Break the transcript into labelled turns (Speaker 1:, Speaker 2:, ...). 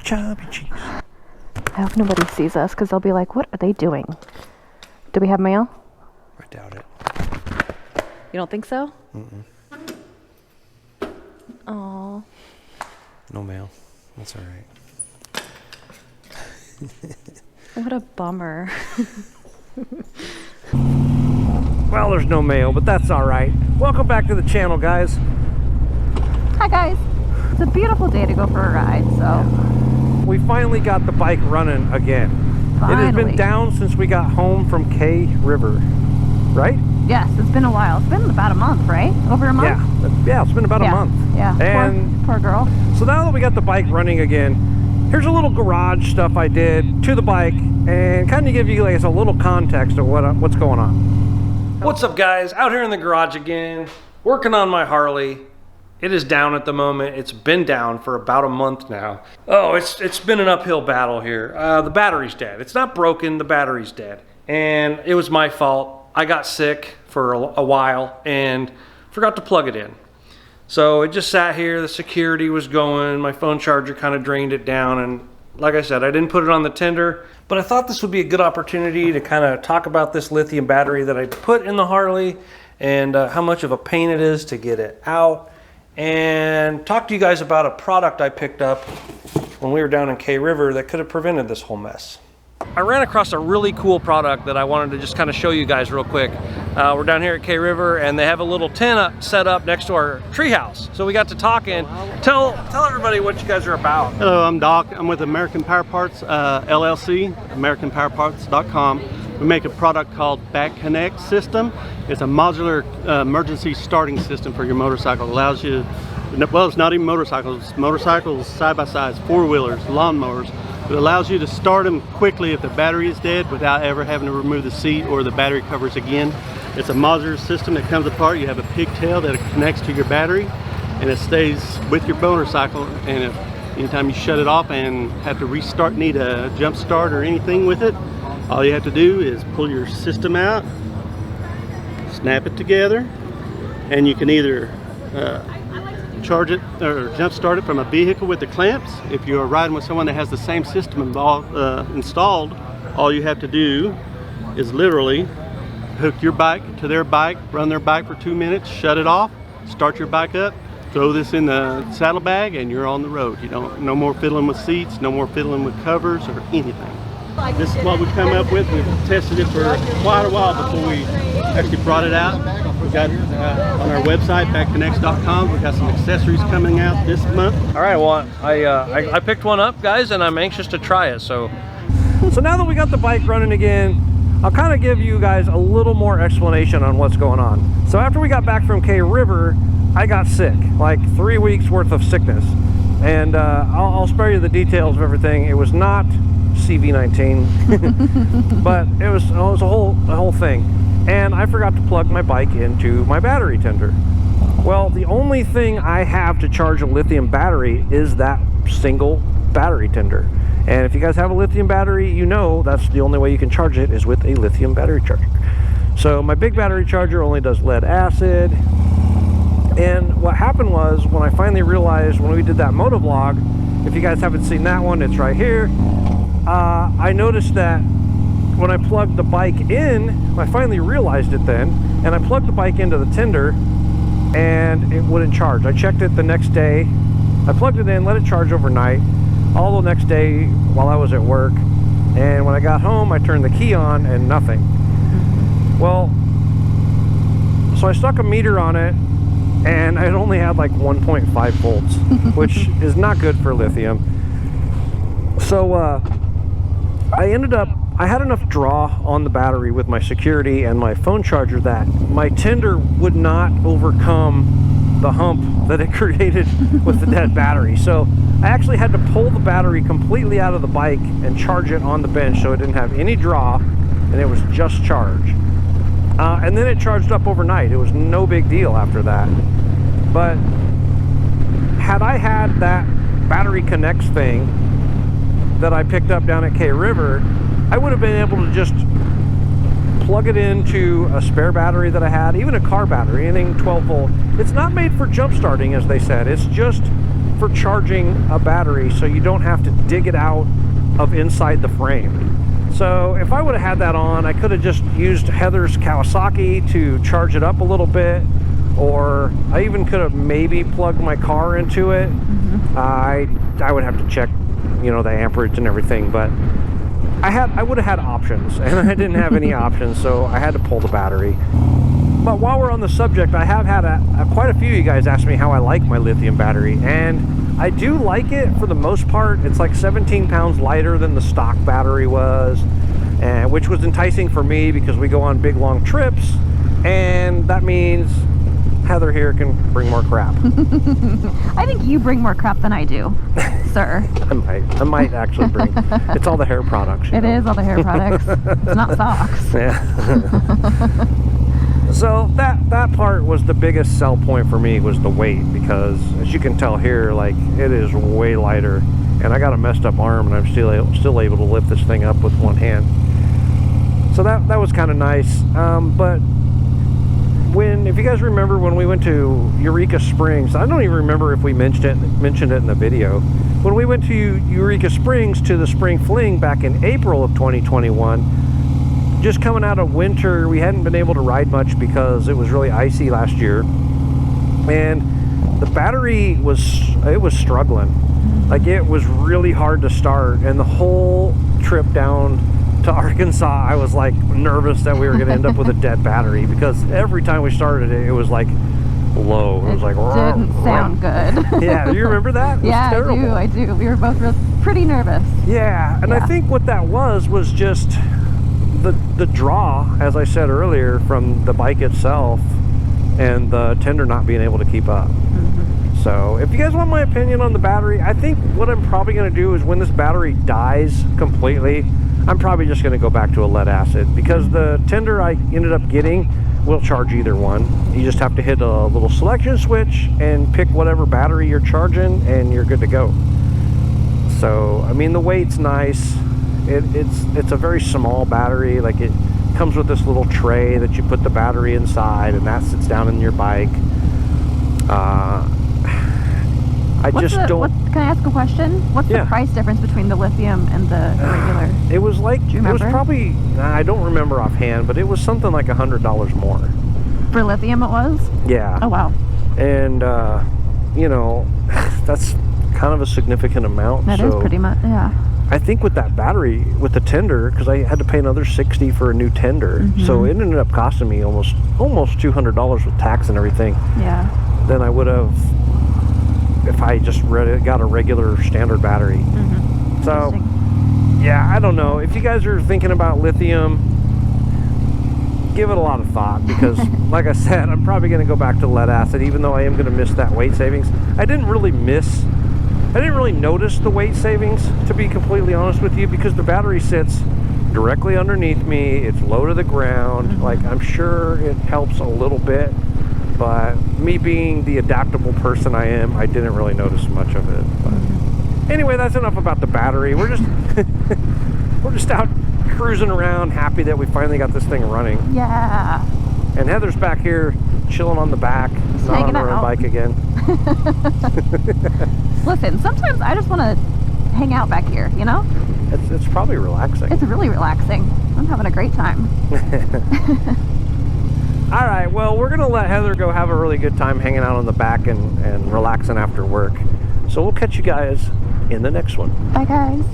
Speaker 1: Chubby cheeks.
Speaker 2: I hope nobody sees us because they'll be like, what are they doing? Do we have mail?
Speaker 1: I doubt it.
Speaker 2: You don't think so?
Speaker 1: Mm-mm.
Speaker 2: Aw.
Speaker 1: No mail. That's all right.
Speaker 2: What a bummer.
Speaker 1: Well, there's no mail, but that's all right. Welcome back to the channel, guys.
Speaker 2: Hi, guys. It's a beautiful day to go for a ride, so.
Speaker 1: We finally got the bike running again.
Speaker 2: Finally.
Speaker 1: It has been down since we got home from K River, right?
Speaker 2: Yes, it's been a while. It's been about a month, right? Over a month?
Speaker 1: Yeah, it's been about a month.
Speaker 2: Yeah,
Speaker 1: and
Speaker 2: poor girl.
Speaker 1: So now that we got the bike running again, here's a little garage stuff I did to the bike and kind of give you guys a little context of what's going on. What's up, guys? Out here in the garage again, working on my Harley. It is down at the moment. It's been down for about a month now. Oh, it's been an uphill battle here. The battery's dead. It's not broken, the battery's dead. And it was my fault. I got sick for a while and forgot to plug it in. So it just sat here, the security was going, my phone charger kind of drained it down, and like I said, I didn't put it on the tender, but I thought this would be a good opportunity to kind of talk about this lithium battery that I put in the Harley and how much of a pain it is to get it out, and talk to you guys about a product I picked up when we were down in K River that could have prevented this whole mess. I ran across a really cool product that I wanted to just kind of show you guys real quick. We're down here at K River and they have a little tent set up next to our treehouse. So we got to talking. Tell everybody what you guys are about.
Speaker 3: Hello, I'm Doc. I'm with American Power Parts LLC, AmericanPowerParts.com. We make a product called Back Connect System. It's a modular emergency starting system for your motorcycle. It allows you, well, it's not even motorcycles, side-by-sides, four-wheelers, lawnmowers. It allows you to start them quickly if the battery is dead without ever having to remove the seat or the battery covers again. It's a modular system that comes apart. You have a pigtail that connects to your battery and it stays with your motorcycle, and if anytime you shut it off and have to restart, need a jump start or anything with it, all you have to do is pull your system out, snap it together, and you can either charge it or jump start it from a vehicle with the clamps. If you're riding with someone that has the same system installed, all you have to do is literally hook your bike to their bike, run their bike for 2 minutes, shut it off, start your bike up, throw this in the saddlebag, and you're on the road. You don't, no more fiddling with seats, no more fiddling with covers or anything. This is what we've come up with. We've tested it for quite a while before we actually brought it out. We've got on our website, backconnects.com, we've got some accessories coming out this month.
Speaker 1: All right, well, I picked one up, guys, and I'm anxious to try it. So now that we got the bike running again, I'll kind of give you guys a little more explanation on what's going on. So after we got back from K River, I got sick, like 3 weeks worth of sickness. And I'll spare you the details of everything. It was not CV19, but it was a whole thing. And I forgot to plug my bike into my battery tender. Well, the only thing I have to charge a lithium battery is that single battery tender. And if you guys have a lithium battery, you know that's the only way you can charge it is with a lithium battery charger. So my big battery charger only does lead acid. And what happened was, when I finally realized when we did that motovlog, if you guys haven't seen that one, it's right here. I noticed that when I plugged the bike in, I finally realized it then, and I plugged the bike into the tender and it wouldn't charge. I checked it the next day. I plugged it in, let it charge overnight, all the next day while I was at work. And when I got home, I turned the key on and nothing. Well, so I stuck a meter on it and it only had like 1.5 volts, which is not good for lithium. So I had enough draw on the battery with my security and my phone charger that my tender would not overcome the hump that it created with the dead battery. So I actually had to pull the battery completely out of the bike and charge it on the bench so it didn't have any draw and it was just charge. And then it charged up overnight. It was no big deal after that. But had I had that battery connects thing that I picked up down at K River, I would have been able to just plug it into a spare battery that I had, even a car battery, anything 12 volt. It's not made for jump starting, as they said. It's just for charging a battery so you don't have to dig it out of inside the frame. So if I would have had that on, I could have just used Heather's Kawasaki to charge it up a little bit, or I even could have maybe plugged my car into it. I would have to check, you know, the amperage and everything, but I would have had options, and I didn't have any options, so I had to pull the battery. But while we're on the subject, I have had quite a few of you guys ask me how I like my lithium battery, and I do like it for the most part. It's like 17 pounds lighter than the stock battery was, and which was enticing for me because we go on big long trips, and that means Heather here can bring more crap.
Speaker 2: I think you bring more crap than I do, sir.
Speaker 1: I might actually bring. It's all the hair products.
Speaker 2: It is all the hair products. It's not socks.
Speaker 1: Yeah. So that part was the biggest sell point for me, was the weight, because as you can tell here, like, it is way lighter, and I got a messed up arm, and I'm still able to lift this thing up with one hand. So that was kind of nice. But if you guys remember when we went to Eureka Springs, I don't even remember if we mentioned it in the video. When we went to Eureka Springs to the Spring Fling back in April of 2021, just coming out of winter, we hadn't been able to ride much because it was really icy last year, and the battery was struggling. Like, it was really hard to start, and the whole trip down to Arkansas, I was like nervous that we were going to end up with a dead battery, because every time we started it, it was like low. It was like,
Speaker 2: didn't sound good.
Speaker 1: Yeah, you remember that? It was
Speaker 2: Yeah,
Speaker 1: terrible.
Speaker 2: I do. We were both pretty nervous.
Speaker 1: Yeah, and I think what that was just the draw, as I said earlier, from the bike itself and the tender not being able to keep up. So if you guys want my opinion on the battery, I think what I'm probably going to do is, when this battery dies completely, I'm probably just going to go back to a lead acid, because the tender I ended up getting will charge either one. You just have to hit a little selection switch and pick whatever battery you're charging, and you're good to go. So, I mean, the weight's nice. It's a very small battery. Like, it comes with this little tray that you put the battery inside, and that sits down in your bike.
Speaker 2: Can I ask a question? What's the price difference between the lithium and the regular?
Speaker 1: It was like,
Speaker 2: do you
Speaker 1: it was
Speaker 2: remember?
Speaker 1: probably, I don't remember offhand, but it was something like $100 more.
Speaker 2: For lithium it was?
Speaker 1: Yeah.
Speaker 2: Oh, wow.
Speaker 1: And, you know, that's kind of a significant amount.
Speaker 2: That is pretty much, yeah.
Speaker 1: I think with that battery, with the tender, because I had to pay another $60 for a new tender, so it ended up costing me almost $200 with tax and everything.
Speaker 2: Yeah.
Speaker 1: Than I would have if I just got a regular standard battery. So, yeah, I don't know. If you guys are thinking about lithium, give it a lot of thought, because like I said, I'm probably going to go back to lead acid, even though I am going to miss that weight savings. I didn't really notice the weight savings, to be completely honest with you, because the battery sits directly underneath me. It's low to the ground. Like, I'm sure it helps a little bit, but me being the adaptable person I am, I didn't really notice much of it. But anyway, that's enough about the battery. We're just out cruising around, happy that we finally got this thing running.
Speaker 2: Yeah.
Speaker 1: And Heather's back here chilling on the back,
Speaker 2: Just
Speaker 1: not on
Speaker 2: hanging
Speaker 1: her own
Speaker 2: out.
Speaker 1: bike again.
Speaker 2: Listen, sometimes I just want to hang out back here, you know?
Speaker 1: It's probably relaxing.
Speaker 2: It's really relaxing. I'm having a great time.
Speaker 1: All right, well, we're gonna let Heather go have a really good time hanging out on the back and relaxing after work. So we'll catch you guys in the next one.
Speaker 2: Bye, guys.